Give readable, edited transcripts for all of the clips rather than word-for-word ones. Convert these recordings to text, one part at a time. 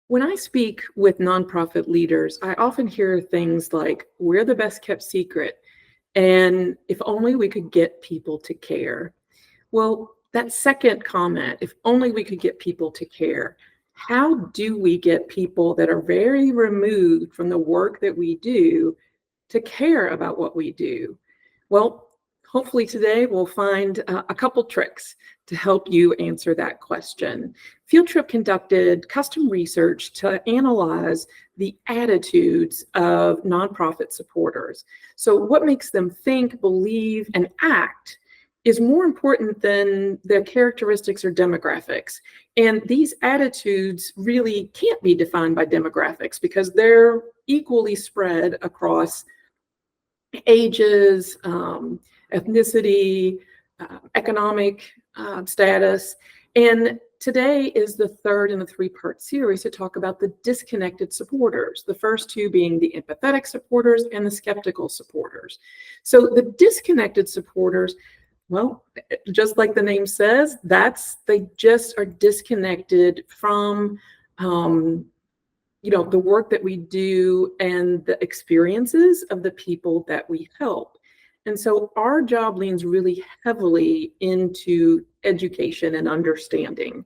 When I speak with nonprofit leaders, I often hear things like, we're the best kept secret, and if only we could get people to care. Well, that second comment, if only we could get people to care, how do we get people that are very removed from the work that we do to care about what we do? Well, hopefully today we'll find a couple tricks to help you answer that question. Fieldtrip conducted custom research to analyze the attitudes of nonprofit supporters. So what makes them think, believe, and act is more important than their characteristics or demographics. And these attitudes really can't be defined by demographics because they're equally spread across ages, ethnicity, economic status. And today is the third in the three-part series to talk about the disconnected supporters, the first two being the empathetic supporters and the skeptical supporters. So the disconnected supporters, well, just like the name says, they just are disconnected from the work that we do and the experiences of the people that we help. And so our job leans really heavily into education and understanding.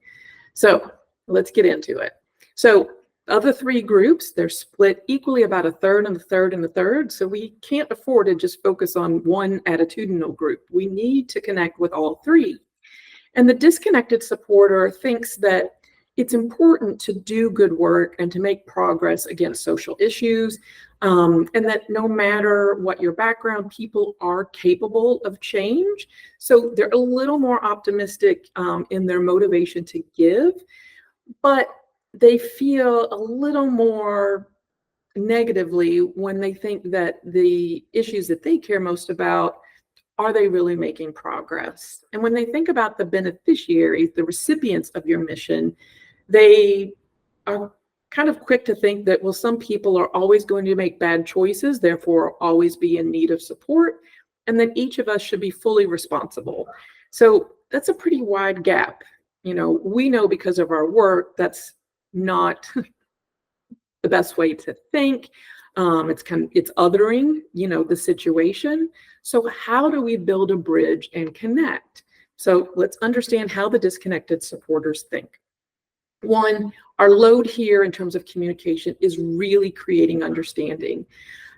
So let's get into it. So of the three groups, they're split equally about a third and a third and a third. So we can't afford to just focus on one attitudinal group. We need to connect with all three. And the disconnected supporter thinks that it's important to do good work and to make progress against social issues, and that no matter what your background, people are capable of change. So they're a little more optimistic in their motivation to give, but they feel a little more negatively when they think that the issues that they care most about, are they really making progress? And when they think about the beneficiaries, the recipients of your mission, they are kind of quick to think that, well, some people are always going to make bad choices, therefore always be in need of support, and that each of us should be fully responsible. So that's a pretty wide gap. We know because of our work, that's not the best way to think. It's othering, the situation. So how do we build a bridge and connect? So let's understand how the disconnected supporters think. One, our load here in terms of communication is really creating understanding.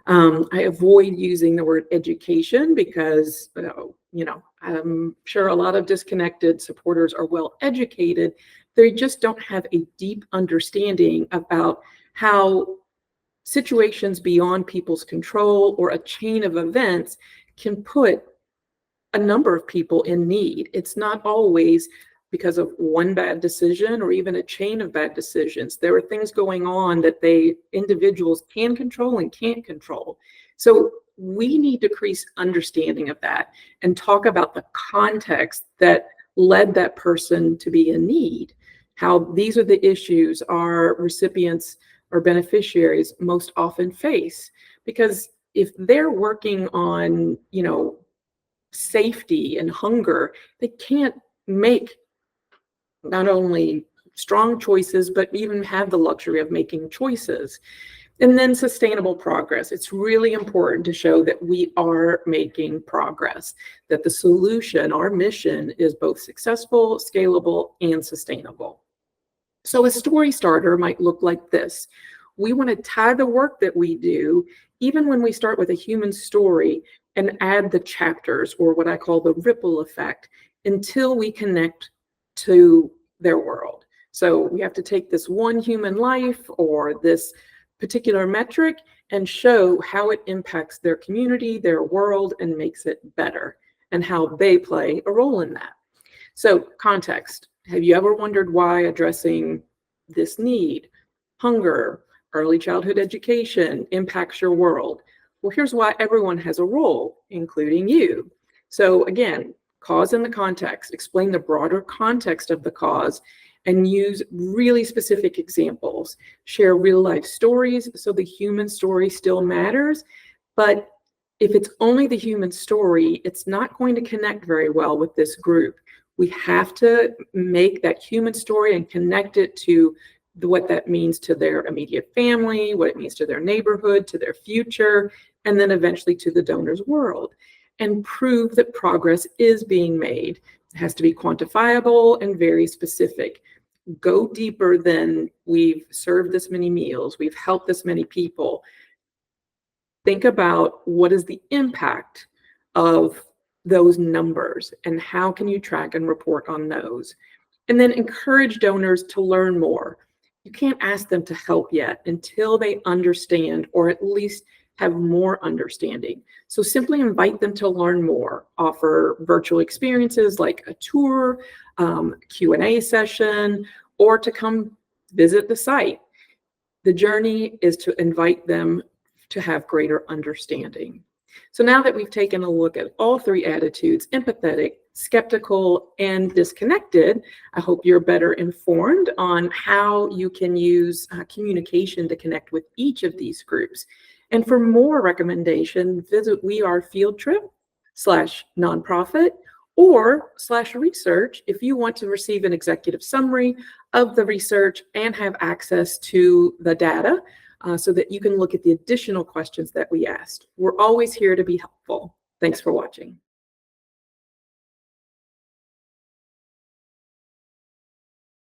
I avoid using the word education because, I'm sure a lot of disconnected supporters are well educated. They just don't have a deep understanding about how situations beyond people's control or a chain of events can put a number of people in need. It's not always because of one bad decision or even a chain of bad decisions. There are things going on that individuals can control and can't control. So we need to increase understanding of that and talk about the context that led that person to be in need, how these are the issues our recipients or beneficiaries most often face. Because if they're working on, safety and hunger, they can't make not only strong choices, but even have the luxury of making choices. And then sustainable progress. It's really important to show that we are making progress, that the solution, our mission, is both successful, scalable, and sustainable. So a story starter might look like this. We want to tie the work that we do, even when we start with a human story, and add the chapters, or what I call the ripple effect, until we connect to their world. So we have to take this one human life or this particular metric and show how it impacts their community, their world, and makes it better, and how they play a role in that. So context. Have you ever wondered why addressing this need, hunger, early childhood education, impacts your world? Well, here's why everyone has a role, including you. So again, cause and the context. Explain the broader context of the cause and use really specific examples. Share real life stories so the human story still matters. But if it's only the human story, it's not going to connect very well with this group. We have to make that human story and connect it to what that means to their immediate family, what it means to their neighborhood, to their future, and then eventually to the donor's world, and prove that progress is being made. It has to be quantifiable and very specific. Go deeper than we've served this many meals, we've helped this many people. Think about what is the impact of those numbers and how can you track and report on those? And then encourage donors to learn more. You can't ask them to help yet until they understand, or at least have more understanding. So simply invite them to learn more. Offer virtual experiences like a tour, Q&A session, or to come visit the site. The journey is to invite them to have greater understanding. So now that we've taken a look at all three attitudes, empathetic, skeptical, and disconnected, I hope you're better informed on how you can use communication to connect with each of these groups. And for more recommendation, visit wearefieldtrip.com/nonprofit or /research if you want to receive an executive summary of the research and have access to the data so that you can look at the additional questions that we asked. We're always here to be helpful. Thanks for watching.